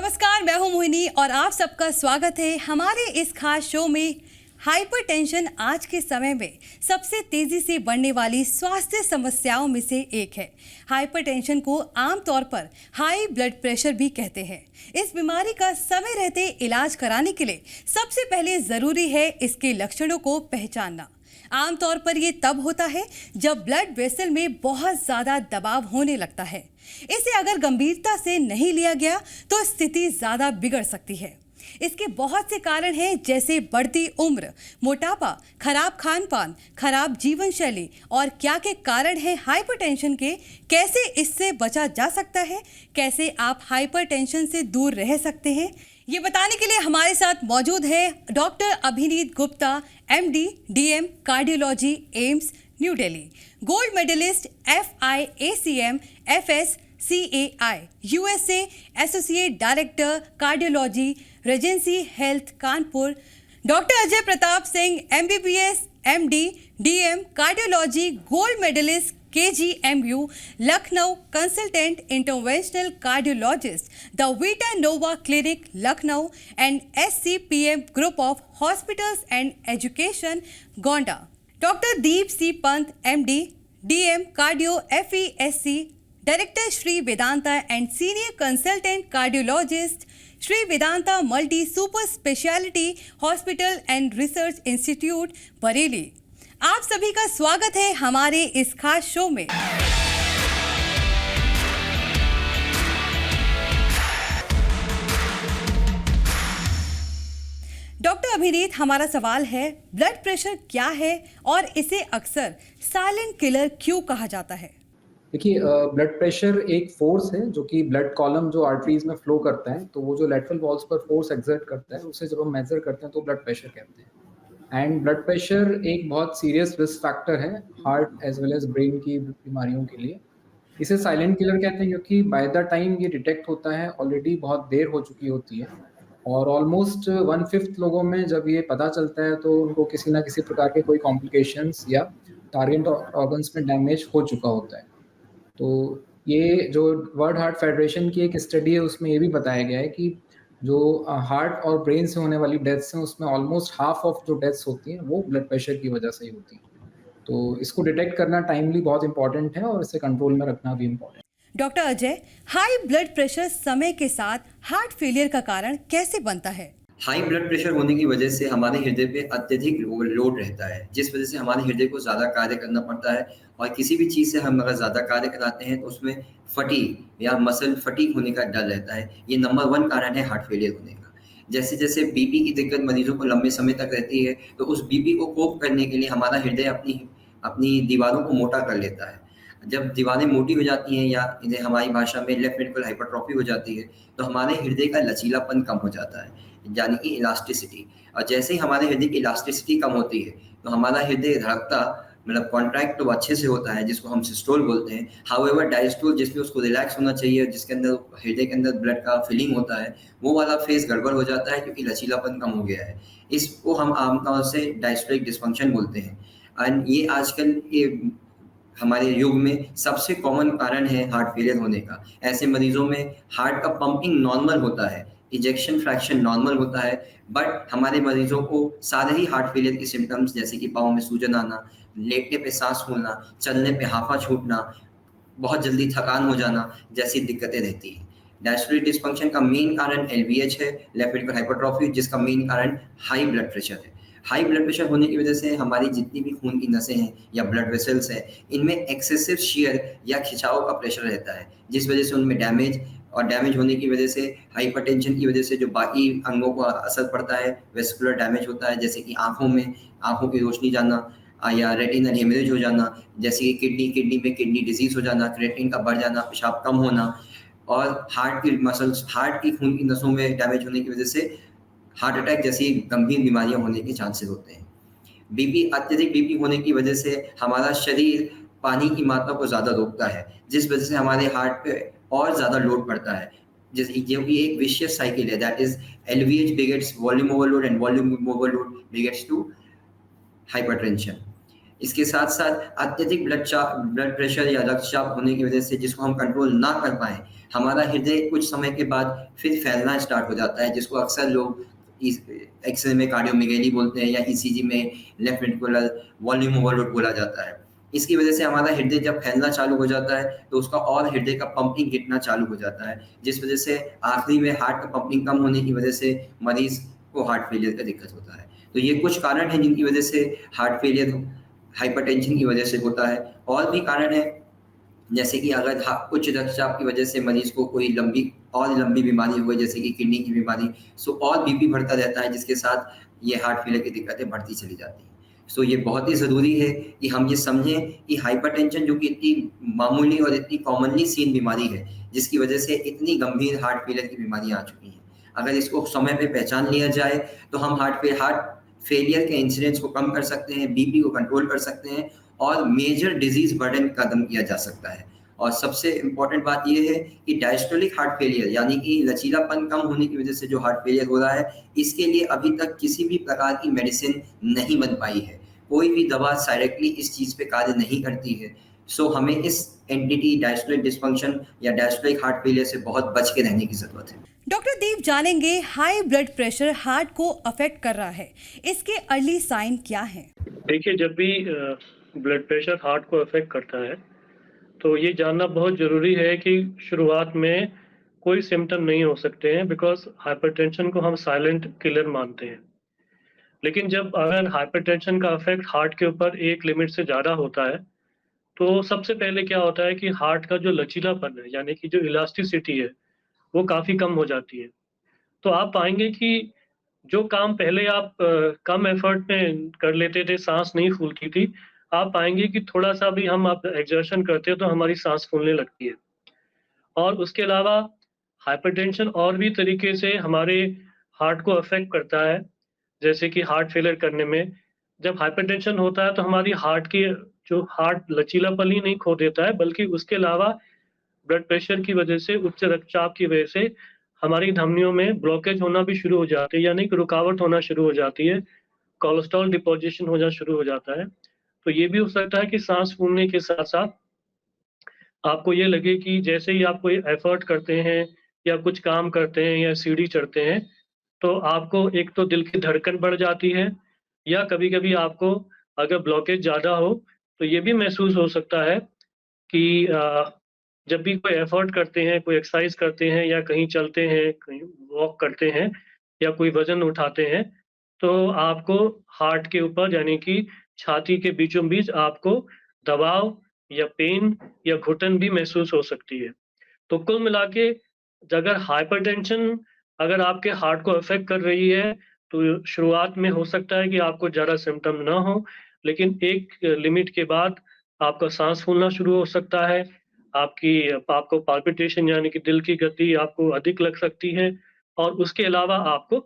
नमस्कार, मैं हूं मोहिनी और आप सबका स्वागत है हमारे इस खास शो में। हाइपरटेंशन आज के समय में सबसे तेजी से बढ़ने वाली स्वास्थ्य समस्याओं में से एक है। हाइपरटेंशन को आमतौर पर हाई ब्लड प्रेशर भी कहते हैं। इस बीमारी का समय रहते इलाज कराने के लिए सबसे पहले जरूरी है इसके लक्षणों को पहचानना। आमतौर पर ये तब होता है जब ब्लड वेसल में बहुत ज़्यादा दबाव होने लगता है। इसे अगर गंभीरता से नहीं लिया गया तो स्थिति ज़्यादा बिगड़ सकती है। इसके बहुत से कारण हैं, जैसे बढ़ती उम्र, मोटापा, खराब खान पान, खराब जीवन शैली और क्या के कारण हैं हाइपरटेंशन के। कैसे इससे बचा जा सकता है, कैसे आप हाइपरटेंशन से दूर रह सकते हैं, ये बताने के लिए हमारे साथ मौजूद है doctor Abhinit Gupta, MD, DM, cardiology, AIIMS, New Delhi, gold medallist, FIACM, FS, CAI, USA, associate director cardiology, regency health Kanpur, doctor Ajay Pratap Singh, MBBS, MD, DM, cardiology, gold medallist, KGMU, Lucknow, consultant interventional cardiologist, the vita nova clinic, Lucknow, and SCPM group of hospitals and education, Gonda, doctor Deep C Pant, MD, DM, cardio, FESC, director Shri Vedanta and senior consultant cardiologist, Shri Vedanta multi super speciality hospital and research institute, Bareilly. आप सभी का स्वागत है हमारे इस खास show में। Doctor अभिनीत, हमारा सवाल है, ब्लड प्रेशर क्या है और इसे अक्सर साइलेंट किलर क्यों कहा जाता है? देखिए, ब्लड प्रेशर एक फोर्स है जो कि ब्लड कॉलम जो आर्टरीज में फ्लो करता है, तो वो जो लेटरल वॉल्स पर फोर्स एक्सर्ट करता है, उसे जब हम मेजर करते हैं तो ब्लड प्रेशर कहते हैं। एंड ब्लड प्रेशर एक बहुत सीरियस रिस्क फैक्टर है heart as well as brain की बीमारियों के लिए। इसे साइलेंट किलर कहते हैं क्योंकि बाय द टाइम ये डिटेक्ट होता है ऑलरेडी बहुत देर हो चुकी होती है, और ऑलमोस्ट 1/5 लोगों में जब ये पता चलता है तो उनको किसी ना किसी प्रकार के कोई कॉम्प्लिकेशंस या टारगेट ऑर्गन्स में डैमेज हो चुका होता है। तो ये जो वर्ल्ड हार्ट फेडरेशन की एक स्टडी है, उसमें ये भी बताया गया है कि जो हार्ट और ब्रेन से होने वाली डेथ्स हैं, उसमें ऑलमोस्ट हाफ ऑफ जो डेथ्स होती हैं वो ब्लड प्रेशर की वजह से ही होती हैं। तो इसको डिटेक्ट करना टाइमली बहुत इंपॉर्टेंट है और इसे कंट्रोल में रखना भी इम्पॉर्टेंट है। Doctor Ajay, high blood pressure समय के साथ हार्ट फेलियर का कारण कैसे बनता है? हाई ब्लड प्रेशर होने की वजह से हमारे हृदय पे अत्यधिक लोड रहता है, जिस वजह से हमारे हृदय को ज़्यादा कार्य करना पड़ता है। और किसी भी चीज़ से हम अगर ज़्यादा कार्य कराते हैं तो उसमें फटीग या मसल फटीग होने का डर रहता है। ये नंबर 1 कारण है हार्ट फेलियर होने का। जैसे जैसे बीपी की दिक्कत मरीजों को लंबे समय तक रहती है, तो उस बीपी को कोप करने के लिए हमारा हृदय अपनी अपनी दीवारों को मोटा कर लेता है। जब दीवारें मोटी हो जाती हैं या इन्हें हमारी भाषा में लेफ्ट वेंट्रिकल हाइपरट्रॉफी हो जाती है, तो हमारे हृदय का लचीलापन कम हो जाता है, यानी कि इलास्टिसिटी। और जैसे ही हमारे हृदय की इलास्टिसिटी कम होती है तो हमारा हृदय धड़कता मतलब कॉन्ट्रैक्ट तो अच्छे से होता है, जिसको हम सिस्टोल बोलते हैं। हाउएवर डायस्टोल, जिसमें उसको रिलैक्स होना चाहिए, जिसके अंदर हृदय के अंदर ब्लड का फिलिंग होता है, वो वाला फेज गड़बड़ हो जाता है क्योंकि लचीलापन कम हो गया है। इसको हम आमतौर से डायस्टोलिक डिस्फंक्शन बोलते हैं। एंड ये आजकल ये हमारे युग में सबसे कॉमन कारण है हार्ट फेलियर होने का। ऐसे मरीजों में हार्ट का पंपिंग नॉर्मल होता है, इजेक्शन फ्रैक्शन नॉर्मल होता है, बट हमारे मरीजों को सारे ही हार्ट फेलियर के सिम्टम्स जैसे कि पाँव में सूजन आना, लेटने पे सांस फूलना, चलने पे हांफा छूटना, बहुत जल्दी थकान हो जाना जैसी दिक्कतें रहती हैं। डायस्टोलिक डिस्फंक्शन का मेन कारण LVH है, लेफ्ट वेंट्रिकल हाइपरट्रॉफी, जिसका मेन कारण हाई ब्लड प्रेशर है। हाई ब्लड प्रेशर होने की वजह से हमारी जितनी भी खून की नसें हैं या ब्लड वेसल्स हैं, इनमें एक्सेसिव शियर या खिंचाव का प्रेशर रहता है, जिस वजह से उनमें डैमेज होने की वजह से, हाइपरटेंशन की वजह से जो बाकी अंगों को असर पड़ता है, वेस्कुलर डैमेज होता है, जैसे कि आँखों की रोशनी जाना या रेटिनल हेमरेज हो जाना, जैसे कि किडनी में किडनी डिजीज हो जाना, क्रिएटिनिन का बढ़ जाना, पेशाब कम होना, और हार्ट की खून की नसों में डैमेज होने की वजह से हार्ट अटैक जैसी गंभीर बीमारियां होने के चांसेस होते हैं। अत्यधिक बीपी होने की वजह से हमारा शरीर पानी की मात्रा को ज़्यादा रोकता है, जिस वजह से हमारे हार्ट पे और ज़्यादा लोड पड़ता है, जैसे जो कि एक विशियस साइकिल है, that is LVH begets volume overload and volume overload begets to hypertension. इसके साथ-साथ अत्यधिक ब्लड प्रेशर या रक्तचाप होने की वजह से जिसको हम कंट्रोल ना कर पाएँ, हमारा हृदय कुछ समय के बाद फिर फैलना स्टार्ट हो जाता है, जिसको अक्सर लोग इस एक्स-रे में कार्डियोमेगाली बोलते हैं या ईसीजी में लेफ्ट वेंट्रिकुलर वॉल्यूम ओवरलोड बोला जाता है। इसकी वजह से हमारा हृदय जब फैलना चालू हो जाता है, तो उसका और हृदय का पंपिंग गिरना चालू हो जाता है, जिस वजह से आखिरी में हार्ट का पंपिंग कम होने की वजह से मरीज़ को हार्ट फेलियर का दिक्कत होता है। तो ये कुछ कारण हैं जिनकी वजह से हार्ट फेलियर हाइपरटेंशन की वजह से होता है। और भी कारण हैं जैसे कि अगर उच्च रक्तचाप की वजह से मरीज़ को कोई लंबी बीमारी हो गई जैसे कि किडनी की बीमारी, सो और बीपी बढ़ता रहता है जिसके साथ ये हार्ट फेलियर की दिक्कतें बढ़ती चली जाती हैं। सो ये बहुत ही ज़रूरी है कि हम ये समझें कि हाइपरटेंशन जो कि इतनी मामूली और इतनी कॉमनली सीन बीमारी है, जिसकी वजह से इतनी गंभीर हार्ट फेलियर की बीमारियाँ आ चुकी हैं। अगर इसको समय पे पहचान लिया जाए, तो हम हार्ट फेलियर के इंसिडेंस को कम कर सकते हैं, बीपी को कंट्रोल कर सकते हैं और मेजर डिजीज़ बर्डन कम किया जा सकता है। और सबसे इम्पोर्टेंट बात ये है कि डायस्टोलिक हार्ट फेलियर यानी कि लचीलापन कम होने की वजह से जो हार्ट फेलियर हो रहा है, इसके लिए अभी तक किसी भी प्रकार की मेडिसिन नहीं बन पाई है। कोई भी दवा डायरेक्टली इस चीज़ पे कार्य नहीं करती है। सो हमें इस एंटिटी डायस्टोलिक डिस्फंक्शन या डायस्टोलिक हार्ट फेलियर से बहुत बच के रहने की ज़रूरत है। डॉक्टर देव जानेंगे, हाई ब्लड प्रेशर हार्ट को अफेक्ट कर रहा है, इसके अर्ली साइन क्या हैं? देखिए, जब भी ब्लड प्रेशर हार्ट को अफेक्ट करता है, तो ये जानना बहुत ज़रूरी है कि शुरुआत में कोई सिम्पटम नहीं हो सकते हैं, बिकॉज़ हाइपरटेंशन को हम साइलेंट किलर मानते हैं। लेकिन जब अगर हाइपरटेंशन का इफ़ेक्ट हार्ट के ऊपर एक लिमिट से ज़्यादा होता है, तो सबसे पहले क्या होता है कि हार्ट का जो लचीलापन है, यानी कि जो इलास्टिसिटी है, वो काफ़ी कम हो जाती है। तो आप पाएँगे कि जो काम पहले आप कम एफर्ट में कर लेते थे, साँस नहीं फूलती थी, आप पाएँगे कि थोड़ा-सा भी हम आप एक्सर्शन करते हैं, तो हमारी साँस फूलने लगती है। और उसके अलावा हाइपरटेंशन और भी तरीके से हमारे हार्ट को अफ़ेक्ट करता है, जैसे कि हार्ट फेलियर करने में। जब हाइपरटेंशन होता है, तो हमारी हार्ट लचीलापन ही नहीं खो देता है, बल्कि उसके अलावा ब्लड प्रेशर की वजह से, उच्च रक्तचाप की वजह से हमारी धमनियों में ब्लॉकेज होना भी शुरू हो जाती है, यानी कि रुकावट होना शुरू हो जाती है, कोलेस्ट्रॉल डिपोज़िशन होना शुरू हो जाता है। तो ये भी हो सकता है कि साँस फूलने के साथ-साथ आपको ये लगे कि जैसे ही आप कोई एफ़र्ट करते हैं या कुछ काम करते हैं या सीढ़ी चढ़ते हैं, तो आपको एक तो दिल की धड़कन बढ़ जाती है, या कभी-कभी आपको अगर ब्लॉकेज ज़्यादा हो, तो ये भी महसूस हो सकता है कि जब भी कोई एफ़र्ट करते हैं, कोई एक्सरसाइज़ करते हैं या कहीं चलते हैं, कहीं वॉक करते हैं या कोई वज़न उठाते हैं, तो आपको हार्ट के ऊपर यानी कि छाती के बीचों-बीच आपको दबाव या पेन या घुटन भी महसूस हो सकती है। तो कुल मिला के अगर हाइपरटेंशन अगर आपके हार्ट को अफ़ेक्ट कर रही है, तो शुरुआत में हो सकता है कि आपको ज़्यादा सिम्पटम ना हो, लेकिन एक लिमिट के बाद आपका साँस फूलना शुरू हो सकता है, आपको पाल्पिटेशन यानी कि दिल की गति आपको अधिक लग सकती है, और उसके अलावा आपको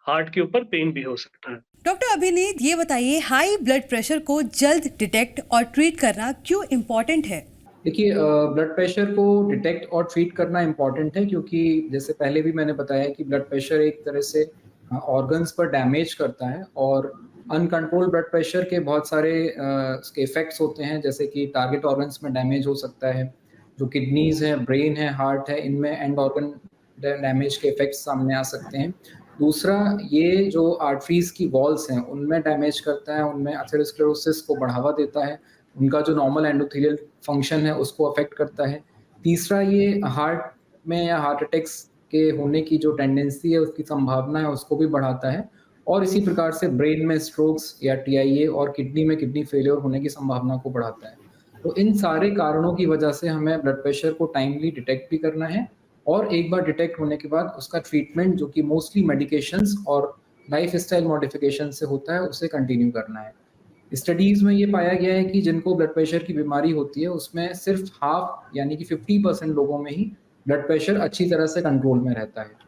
हार्ट के ऊपर पेन भी हो सकता है। डॉक्टर अभिनीत, ये बताइए, हाई ब्लड प्रेशर को जल्द डिटेक्ट और ट्रीट करना क्यों इम्पोर्टेंट है? देखिए, ब्लड प्रेशर को डिटेक्ट और ट्रीट करना इम्पॉर्टेंट है क्योंकि जैसे पहले भी मैंने बताया कि ब्लड प्रेशर एक तरह से ऑर्गन्स पर डैमेज करता है और अनकंट्रोल्ड ब्लड प्रेशर के बहुत सारे इसके इफ़ेक्ट्स होते हैं, जैसे कि टारगेट ऑर्गन्स में डैमेज हो सकता है, जो किडनीज़ हैं, ब्रेन है, हार्ट है, इनमें एंड ऑर्गन डैमेज के इफ़ेक्ट्स सामने आ सकते हैं। दूसरा, ये जो आर्टरीज़ की वॉल्स हैं, उनमें डैमेज करता है, उनमें एथेरोस्क्लेरोसिस को बढ़ावा देता है, उनका जो नॉर्मल एंडोथेलियल फंक्शन है उसको अफेक्ट करता है। तीसरा, ये हार्ट में या हार्ट अटैक्स के होने की जो टेंडेंसी है, उसकी संभावना है, उसको भी बढ़ाता है और इसी प्रकार से ब्रेन में स्ट्रोक्स या टीआईए और किडनी में किडनी फेलियर होने की संभावना को बढ़ाता है। तो इन सारे कारणों की वजह से हमें ब्लड प्रेशर को टाइमली डिटेक्ट भी करना है और एक बार डिटेक्ट होने के बाद उसका ट्रीटमेंट, जो कि मोस्टली मेडिकेशंस और लाइफ़स्टाइल मॉडिफ़िकेशन से होता है, उसे कंटिन्यू करना है। स्टडीज़ में ये पाया गया है कि जिनको ब्लड प्रेशर की बीमारी होती है, उसमें सिर्फ हाफ यानी कि 50% लोगों में ही ब्लड प्रेशर अच्छी तरह से कंट्रोल में रहता है।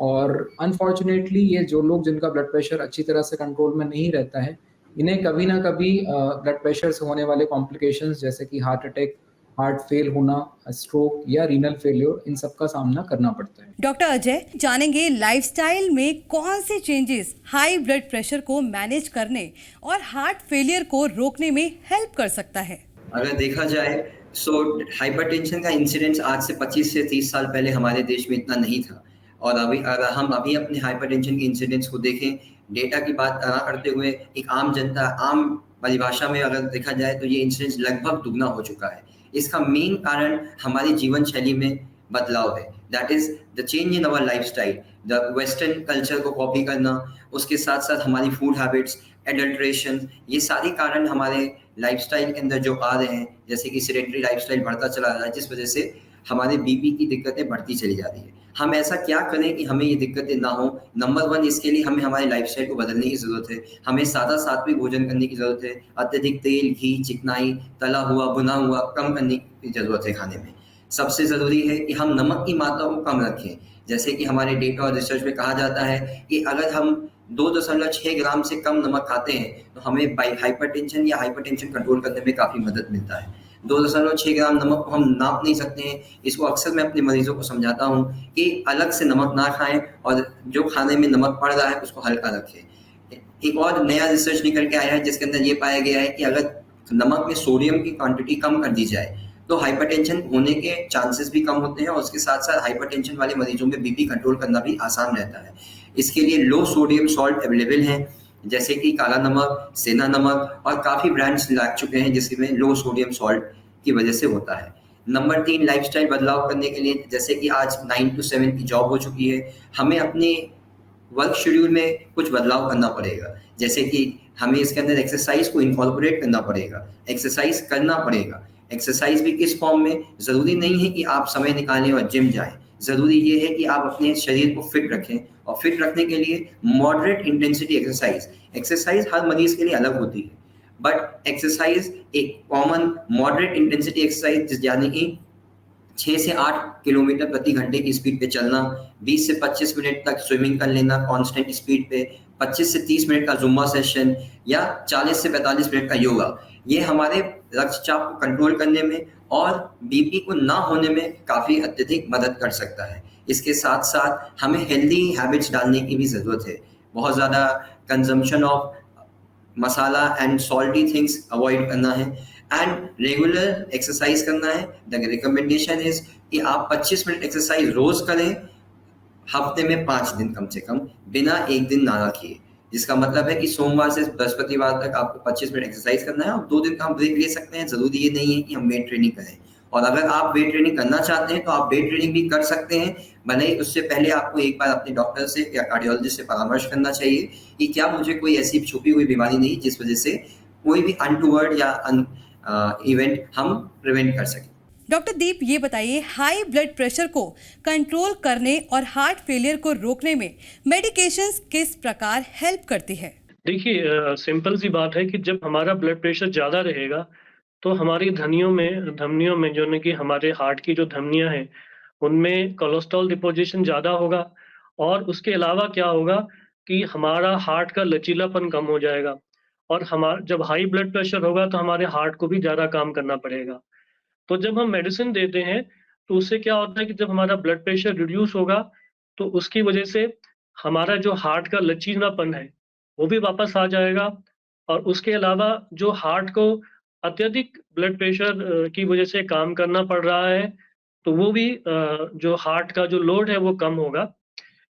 और अनफॉर्चुनेटली ये जो लोग जिनका ब्लड प्रेशर अच्छी तरह से कंट्रोल में नहीं रहता है, इन्हें कभी ना कभी ब्लड प्रेशर से होने वाले कॉम्प्लिकेशंस जैसे कि हार्ट अटैक हार्ट फेल होना, स्ट्रोक या रीनल फेलियर, इन सब का सामना करना पड़ता है। डॉक्टर अजय, जानेंगे लाइफस्टाइल में कौन से चेंजेस हाई ब्लड प्रेशर को मैनेज करने और हार्ट फेलियर को रोकने में हेल्प कर सकता है। अगर देखा जाए सो हाइपरटेंशन का इंसिडेंस आज से 25 से 30 साल पहले हमारे देश में इतना नहीं था, और अगर हम अभी अपने हाइपरटेंशन के इंसिडेंस को देखें, डेटा की बात करते हुए एक आम जनता, आम परिभाषा में अगर देखा जाए तो ये इंसिडेंस लगभग दुगना हो चुका है। इसका मेन कारण हमारी जीवन शैली में बदलाव है, that is the change in our lifestyle, the western culture को कॉपी करना, उसके साथ साथ हमारी फूड हैबिट्स, एडल्ट्रेशन, ये सारे कारण हमारे लाइफस्टाइल के अंदर जो आ रहे हैं, जैसे कि सेडेंटरी लाइफस्टाइल बढ़ता चला रहा है, जिस वजह से हमारे बीपी की दिक्कतें बढ़ती चली जा रही है। हम ऐसा क्या करें कि हमें ये दिक्कतें ना हो? नंबर 1, इसके लिए हमें हमारे लाइफस्टाइल को बदलने की ज़रूरत है। हमें सादा सात्विक भोजन करने की ज़रूरत है। अत्यधिक तेल, घी, चिकनाई, तला हुआ, भुना हुआ कम करने की ज़रूरत है खाने में। सबसे ज़रूरी है कि हम नमक की मात्रा को कम रखें। जैसे कि हमारे डेटा और रिसर्च में कहा जाता है कि अगर हम 2.6 ग्राम से कम नमक खाते हैं तो हमें हाइपरटेंशन या हाइपरटेंशन कंट्रोल करने में काफ़ी मदद मिलता है। 2.6 ग्राम नमक को हम नाप नहीं सकते हैं। इसको अक्सर मैं अपने मरीजों को समझाता हूँ कि अलग से नमक ना खाएं और जो खाने में नमक पड़ रहा है उसको हल्का रखें। एक और नया रिसर्च निकल के आया है जिसके अंदर ये पाया गया है कि अगर नमक में सोडियम की क्वांटिटी कम कर दी जाए तो हाइपरटेंशन होने के चांसेस भी कम होते हैं, और उसके साथ साथ हाइपरटेंशन वाले मरीजों में बीपी कंट्रोल करना भी आसान रहता है। इसके लिए लो सोडियम सॉल्ट अवेलेबल हैं, जैसे कि काला नमक, सेंधा नमक, और काफ़ी ब्रांड्स लग चुके हैं जिसमें लो सोडियम सॉल्ट की वजह से होता है। नंबर 3, लाइफस्टाइल बदलाव करने के लिए, जैसे कि आज 9 to 7 की जॉब हो चुकी है, हमें अपने वर्क शेड्यूल में कुछ बदलाव करना पड़ेगा। जैसे कि हमें इसके अंदर एक्सरसाइज को इनकॉर्पोरेट करना पड़ेगा, एक्सरसाइज करना पड़ेगा। एक्सरसाइज भी किस फॉर्म में? ज़रूरी नहीं है कि आप समय निकालें और जिम जाएं। ज़रूरी ये है कि आप अपने शरीर को फिट रखें, और फिट रखने के लिए मॉडरेट इंटेंसिटी एक्सरसाइज हर मरीज के लिए अलग होती है, बट एक्सरसाइज एक कॉमन मॉडरेट इंटेंसिटी एक्सरसाइज, यानी कि 6 से 8 किलोमीटर प्रति घंटे की स्पीड पे चलना, 20 से 25 मिनट तक स्विमिंग कर लेना कांस्टेंट स्पीड पे, 25 से 30 मिनट का जुम्बा सेशन, या 40 से 45 मिनट का योगा, ये हमारे रक्तचाप को कंट्रोल करने में और बीपी को ना होने में काफ़ी अत्यधिक मदद कर सकता है। इसके साथ साथ हमें हेल्दी हैबिट्स डालने की भी ज़रूरत है। बहुत ज़्यादा consumption of masala and salty things avoid करना है, एंड रेगुलर एक्सरसाइज करना है। द रिकमेंडेशन इज कि आप 25 मिनट एक्सरसाइज रोज करें, हफ्ते में 5 दिन कम से कम, बिना एक दिन ना रखिए। जिसका मतलब है कि सोमवार से बृहस्पतिवार तक आपको 25 मिनट एक्सरसाइज करना है और 2 दिन का हम ब्रेक ले सकते हैं। ज़रूरी ये नहीं है कि हम वेट ट्रेनिंग करें, और अगर आप वेट ट्रेनिंग करना चाहते हैं तो आप वेट ट्रेनिंग भी कर सकते हैं, भले ही उससे पहले आपको एक बार अपने डॉक्टर से या कार्डियोलॉजिस्ट से परामर्श करना चाहिए कि क्या मुझे कोई ऐसी छुपी हुई बीमारी नहीं जिस वजह से कोई भी अनटूवर्ड या इवेंट हम प्रिवेंट कर सकें। डॉक्टर दीप, ये बताइए, हाई ब्लड प्रेशर को कंट्रोल करने और हार्ट फेलियर को रोकने में मेडिकेशंस किस प्रकार हेल्प करती है? देखिए, सिंपल सी बात है कि जब हमारा ब्लड प्रेशर ज़्यादा रहेगा तो हमारी धमनियों में जो है कि हमारे हार्ट की जो धमनियाँ हैं उनमें कोलेस्ट्रॉल डिपोजिशन ज़्यादा होगा, और उसके अलावा क्या होगा कि हमारा हार्ट का लचीलापन कम हो जाएगा, और जब हाई ब्लड प्रेशर होगा तो हमारे हार्ट को भी ज़्यादा काम करना पड़ेगा। तो जब हम मेडिसिन देते हैं तो उससे क्या होता है कि जब हमारा ब्लड प्रेशर रिड्यूस होगा तो उसकी वजह से हमारा जो हार्ट का लचीलापन है वो भी वापस आ जाएगा, और उसके अलावा जो हार्ट को अत्यधिक ब्लड प्रेशर की वजह से काम करना पड़ रहा है तो वो भी जो हार्ट का जो लोड है वो कम होगा।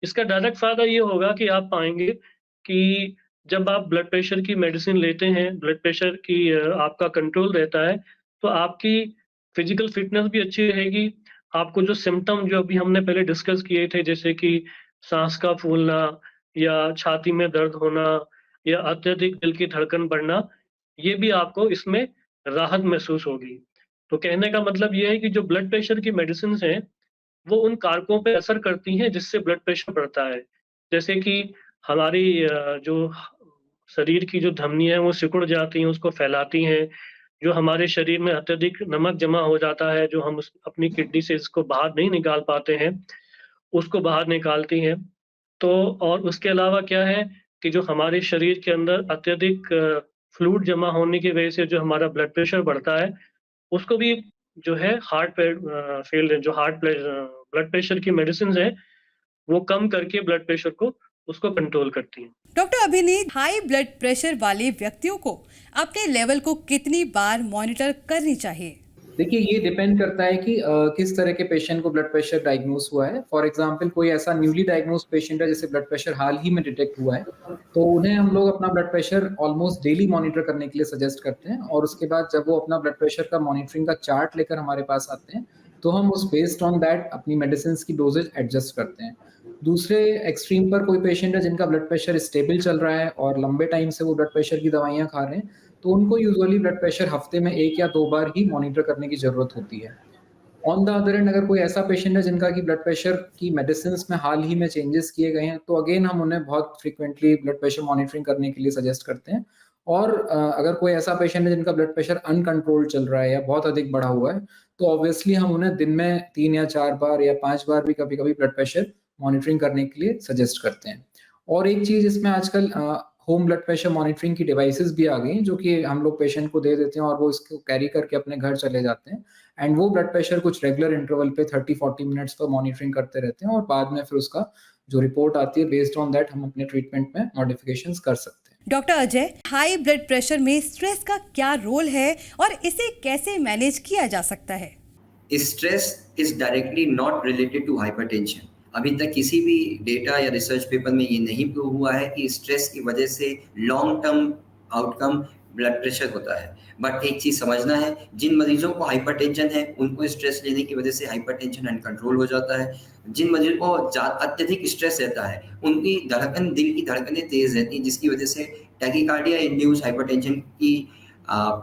इसका डायरेक्ट फ़ायदा ये होगा कि आप पाएँगे कि जब आप ब्लड प्रेशर की मेडिसिन लेते हैं, ब्लड प्रेशर की आपका कंट्रोल रहता है, तो आपकी फिज़िकल फ़िटनेस भी अच्छी रहेगी। आपको जो सिम्पटम जो अभी हमने पहले डिस्कस किए थे, जैसे कि साँस का फूलना या छाती में दर्द होना या अत्यधिक दिल की धड़कन बढ़ना, ये भी आपको इसमें राहत महसूस होगी। तो कहने का मतलब ये है कि जो ब्लड प्रेशर की मेडिसिन्स हैं, वो उन कारकों पे असर करती हैं जिससे ब्लड प्रेशर बढ़ता है। जैसे कि हमारी जो शरीर की जो धमनियाँ हैं वो सिकुड़ जाती हैं, उसको फैलाती हैं। जो हमारे शरीर में अत्यधिक नमक जमा हो जाता है, जो हम अपनी किडनी से इसको बाहर नहीं निकाल पाते हैं, उसको बाहर निकालती हैं। तो और उसके अलावा क्या है कि जो हमारे शरीर के अंदर अत्यधिक फ्लूइड जमा होने की वजह से जो हमारा ब्लड प्रेशर बढ़ता है, उसको भी जो है हार्ट फेल जो ब्लड प्रेशर की मेडिसिन है वो कम करके ब्लड प्रेशर को उसको कंट्रोल करती हैं। डॉक्टर अभिनीत, हाई ब्लड प्रेशर वाले व्यक्तियों को अपने लेवल को कितनी बार मॉनिटर करनी चाहिए? देखिए, ये डिपेंड करता है कि किस तरह के पेशेंट को ब्लड प्रेशर डायग्नोस हुआ है। फॉर एग्जांपल कोई ऐसा न्यूली डायग्नोस्ड पेशेंट है जिसे ब्लड प्रेशर हाल ही में डिटेक्ट हुआ है, तो उन्हें हम लोग अपना blood pressure almost daily monitor करने के लिए सजेस्ट करते हैं और उसके बाद जब वो अपना ब्लड प्रेशर का मॉनिटरिंग का चार्ट लेकर हमारे पास आते हैं, तो हम उस बेस्ड ऑन दैट अपनी मेडिसिन्स की डोजेज एडजस्ट करते हैं। दूसरे एक्सट्रीम पर कोई पेशेंट है जिनका ब्लड प्रेशर स्टेबल चल रहा है और लंबे टाइम से वो ब्लड प्रेशर की दवाइयाँ खा रहे हैं, तो उनको यूजुअली ब्लड प्रेशर हफ्ते में 1 या 2 बार ही मॉनिटर करने की ज़रूरत होती है। ऑन द अदर एंड अगर कोई ऐसा पेशेंट है जिनका कि ब्लड प्रेशर की मेडिसिन्स में हाल ही में चेंजेस किए गए हैं, तो अगेन हम उन्हें बहुत फ्रीक्वेंटली ब्लड प्रेशर मॉनिटरिंग करने के लिए सजेस्ट करते हैं। और अगर कोई ऐसा पेशेंट है जिनका ब्लड प्रेशर अनकंट्रोल्ड चल रहा है या बहुत अधिक बढ़ा हुआ है, तो ऑब्वियसली हम उन्हें दिन में 3 या 4 बार या 5 बार भी कभी-कभी ब्लड प्रेशर मॉनिटरिंग करने के लिए सजेस्ट करते हैं। और एक चीज़ इसमें आजकल होम ब्लड प्रेशर मॉनिटरिंग की डिवाइसेस भी आ गई हैं, जो कि हम लोग पेशेंट को दे देते हैं और वो इसको कैरी करके अपने घर चले जाते हैं एंड वो ब्लड प्रेशर कुछ रेगुलर इंटरवल पे 30-40 मिनट्स पर मॉनिटरिंग करते रहते हैं और बाद में फिर उसका जो रिपोर्ट आती है बेस्ड ऑन दैट हम अपने ट्रीटमेंट में मॉडिफिकेशंस कर सकते हैं। Doctor Ajay, high blood pressure में स्ट्रेस का क्या रोल है और इसे कैसे मैनेज किया जा सकता है? Stress is directly not related to hypertension. अभी तक किसी भी डेटा या रिसर्च पेपर में ये नहीं प्रूव हुआ है कि स्ट्रेस की वजह से long term outcome blood pressure होता है। बट एक चीज़ समझना है, जिन मरीजों को हाइपरटेंशन है उनको स्ट्रेस लेने की वजह से हाइपरटेंशन अनकंट्रोल हो जाता है। जिन मरीजों को अत्यधिक स्ट्रेस रहता है उनकी दिल की धड़कनें तेज रहती हैं, जिसकी वजह से टैकीकार्डिया इंड्यूस्ड हाइपरटेंशन की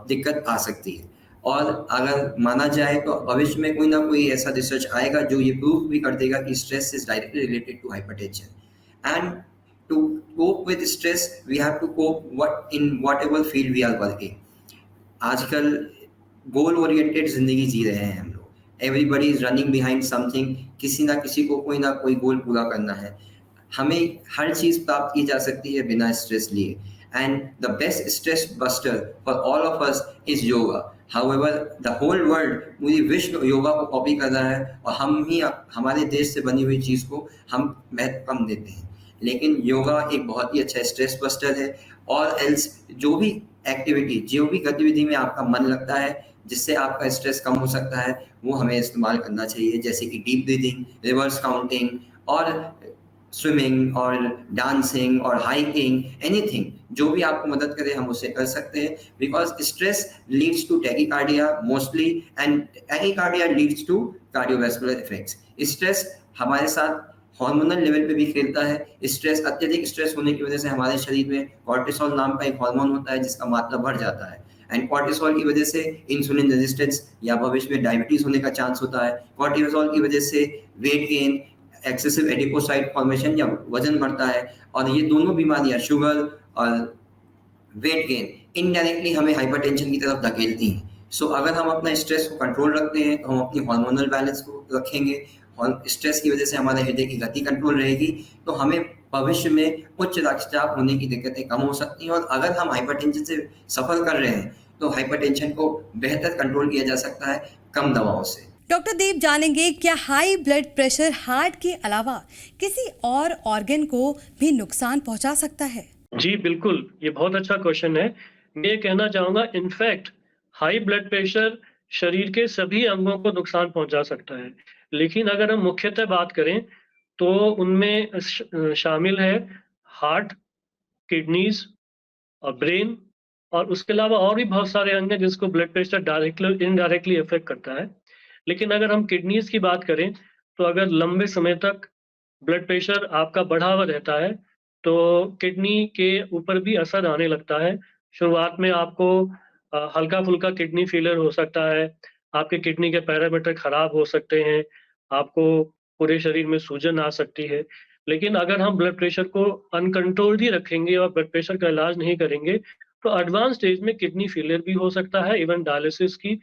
दिक्कत आ सकती है। और अगर माना जाए तो भविष्य में कोई ना कोई ऐसा रिसर्च आएगा जो ये प्रूव भी कर देगा कि stress is directly related to hypertension. And to cope with stress we have to cope whatever field we are working. आजकल गोल ओरिएंटेड जिंदगी जी रहे हैं हम लोग। Everybody is running behind something. किसी ना किसी को कोई ना कोई गोल पूरा करना है। हमें हर चीज़ प्राप्त की जा सकती है बिना स्ट्रेस लिए। And the best stress buster for all of us is yoga. However, the whole world, पूरी विश्व योगा को कॉपी कर रहा है और हम ही हमारे देश से बनी हुई चीज़ को हम महत्व कम देते हैं। लेकिन योगा एक बहुत ही अच्छा स्ट्रेस बस्टर है। और एल्स जो भी एक्टिविटी, जो भी गतिविधि में आपका मन लगता है जिससे आपका स्ट्रेस कम हो सकता है, वो हमें इस्तेमाल करना चाहिए, जैसे कि डीप ब्रीदिंग, रिवर्स काउंटिंग और स्विमिंग और डांसिंग और हाइकिंग, एनीथिंग जो भी आपको मदद करे हम उसे कर सकते हैं। Because stress leads to tachycardia mostly and tachycardia leads to cardiovascular effects. Stress हमारे साथ हार्मोनल लेवल पे भी खेलता है। स्ट्रेस, अत्यधिक स्ट्रेस होने की वजह से हमारे शरीर में कॉर्टिसोल नाम का एक हार्मोन होता है जिसका मात्रा बढ़ जाता है। एंड कॉर्टिसोल की वजह से इंसुलिन रेजिस्टेंस या भविष्य में डायबिटीज होने का चांस होता है। कॉर्टिसोल की वजह से weight gain, excessive adipocyte formation या वजन बढ़ता है। और ये दोनों बीमारियां, शुगर और वेट गेन, इनडायरेक्टली हमें हाइपरटेंशन की तरफ धकेलती हैं। सो अगर हम अपना स्ट्रेस को कंट्रोल रखते हैं तो हम अपनी हार्मोनल बैलेंस को रखेंगे और स्ट्रेस की वजह से हमारे हृदय की गति कंट्रोल रहेगी, तो हमें भविष्य में उच्च रक्तचाप होने की दिक्कतें कम हो सकती हैं। और अगर हम हाइपरटेंशन से सफर कर रहे हैं तो हाइपरटेंशन को बेहतर कंट्रोल किया जा सकता है कम दवाओं से। डॉक्टर दीप, जानेंगे क्या हाई ब्लड प्रेशर हार्ट के अलावा किसी और ऑर्गन को भी नुकसान पहुंचा सकता है? जी बिल्कुल, ये बहुत अच्छा क्वेश्चन है। मैं ये कहना चाहूँगा, इनफैक्ट हाई ब्लड प्रेशर शरीर के सभी अंगों को नुकसान पहुंचा सकता है। लेकिन अगर हम मुख्यतः बात करें तो उनमें शामिल है हार्ट, किडनीज और ब्रेन, और उसके अलावा और भी बहुत सारे अंग हैं जिसको blood pressure directly indirectly effect करता है। लेकिन अगर हम किडनीज की बात करें तो अगर लंबे समय तक ब्लड प्रेशर आपका बढ़ा हुआ रहता है तो किडनी के ऊपर भी असर आने लगता है। शुरुआत में आपको हल्का फुल्का किडनी फेलियर हो सकता है, आपके किडनी के पैरामीटर खराब हो सकते हैं, आपको पूरे शरीर में सूजन आ सकती है। लेकिन अगर हम ब्लड प्रेशर को अनकंट्रोल्ड ही रखेंगे और ब्लड प्रेशर का इलाज नहीं करेंगे तो एडवांस स्टेज में किडनी फेलियर भी हो सकता है, इवन डायलिसिस की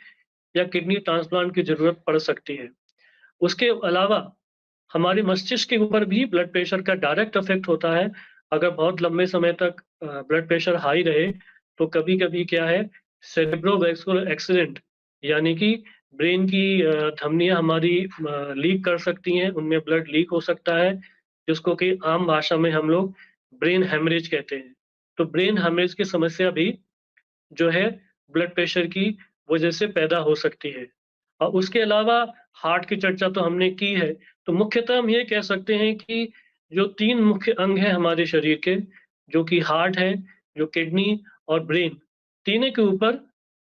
या किडनी ट्रांसप्लांट की जरूरत पड़ सकती है। उसके अलावा हमारे मस्तिष्क के ऊपर भी ब्लड प्रेशर का डायरेक्ट इफेक्ट होता है। अगर बहुत लंबे समय तक ब्लड प्रेशर हाई रहे तो कभी-कभी क्या है, सेरेब्रोवैस्कुलर एक्सीडेंट यानी कि ब्रेन की धमनियाँ हमारी लीक कर सकती हैं, उनमें ब्लड लीक हो सकता है, जिसको कि आम भाषा में हम लोग ब्रेन हेमरेज कहते हैं। तो ब्रेन हेमरेज की समस्या भी जो है ब्लड प्रेशर की वजह से पैदा हो सकती है। और उसके अलावा हार्ट की चर्चा तो हमने की है, तो मुख्यतः हम ये कह सकते हैं कि जो 3 मुख्य अंग हैं हमारे शरीर के, जो कि हार्ट है, जो किडनी और ब्रेन, तीनों के ऊपर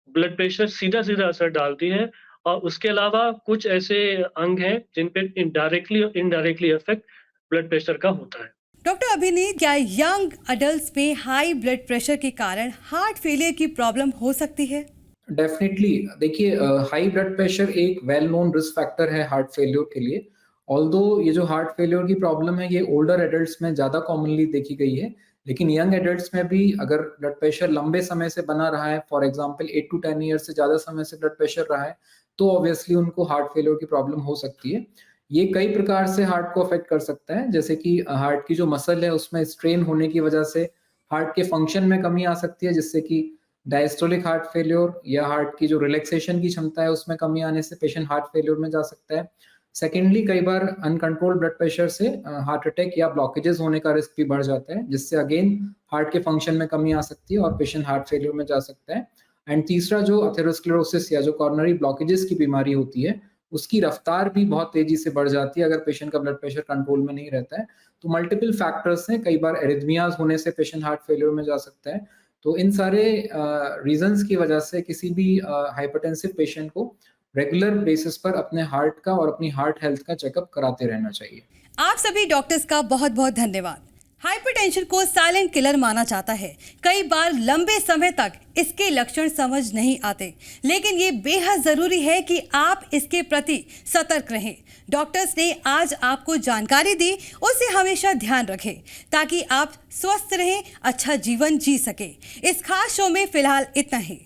ब्लड प्रेशर सीधा-सीधा असर डालती है। और उसके अलावा कुछ ऐसे अंग हैं जिन पे इनडायरेक्टली और इनडायरेक्टली इफेक्ट ब्लड प्रेशर का होता है। डॉक्टर अभिनीत, क्या यंग अडल्ट्स में हाई ब्लड प्रेशर के कारण हार्ट फेलियर की प्रॉब्लम हो सकती है? डेफिनेटली देखिए, हाई ब्लड प्रेशर एक वेल नोन रिस्क फैक्टर है हार्ट फेल्योर के लिए। ऑल्दो ये जो हार्ट फेल्योर की प्रॉब्लम है ये ओल्डर एडल्ट्स में ज़्यादा कॉमनली देखी गई है, लेकिन यंग एडल्ट्स में भी अगर ब्लड प्रेशर लंबे समय से बना रहा है, फॉर एग्जांपल 8 टू 10 ईयर से ज़्यादा समय से ब्लड प्रेशर रहा है, तो ऑब्वियसली उनको हार्ट फेल्योर की प्रॉब्लम हो सकती है। ये कई प्रकार से हार्ट को अफेक्ट कर सकता है, जैसे कि हार्ट की जो मसल है उसमें स्ट्रेन होने की वजह से हार्ट के फंक्शन में कमी आ सकती है, जिससे कि डायस्टोलिक हार्ट फेल्योर या हार्ट की जो रिलैक्सेशन की क्षमता है उसमें कमी आने से पेशेंट हार्ट फेल्योर में जा सकता है। सेकेंडली, कई बार अनकंट्रोल्ड ब्लड प्रेशर से हार्ट अटैक या ब्लॉकेजेस होने का रिस्क भी बढ़ जाता है, जिससे अगेन हार्ट के फंक्शन में कमी आ सकती है और पेशेंट हार्ट फेल्योर में जा सकता है। एंड तीसरा, जो अथेरोस्क्लेरोसिस या जो कॉर्नरी ब्लॉकेजेस की बीमारी होती है, उसकी रफ्तार भी बहुत तेजी से बढ़ जाती है अगर पेशेंट का ब्लड प्रेशर कंट्रोल में नहीं रहता है। तो मल्टीपल फैक्टर्स हैं, कई बार एरिथमियाज होने से पेशेंट हार्ट फेल्योर में जा सकता है। तो इन सारे रीजंस की वजह से किसी भी हाइपरटेंसिव पेशेंट को रेगुलर बेसिस पर अपने हार्ट का और अपनी हार्ट हेल्थ का चेकअप कराते रहना चाहिए। आप सभी डॉक्टर्स का बहुत बहुत धन्यवाद। हाइपरटेंशन को साइलेंट किलर माना जाता है। कई बार लंबे समय तक इसके लक्षण समझ नहीं आते, लेकिन ये बेहद जरूरी है कि आप इसके प्रति सतर्क रहें। डॉक्टर्स ने आज आपको जानकारी दी, उसे हमेशा ध्यान रखें ताकि आप स्वस्थ रहें, अच्छा जीवन जी सके। इस खास शो में फिलहाल इतना ही।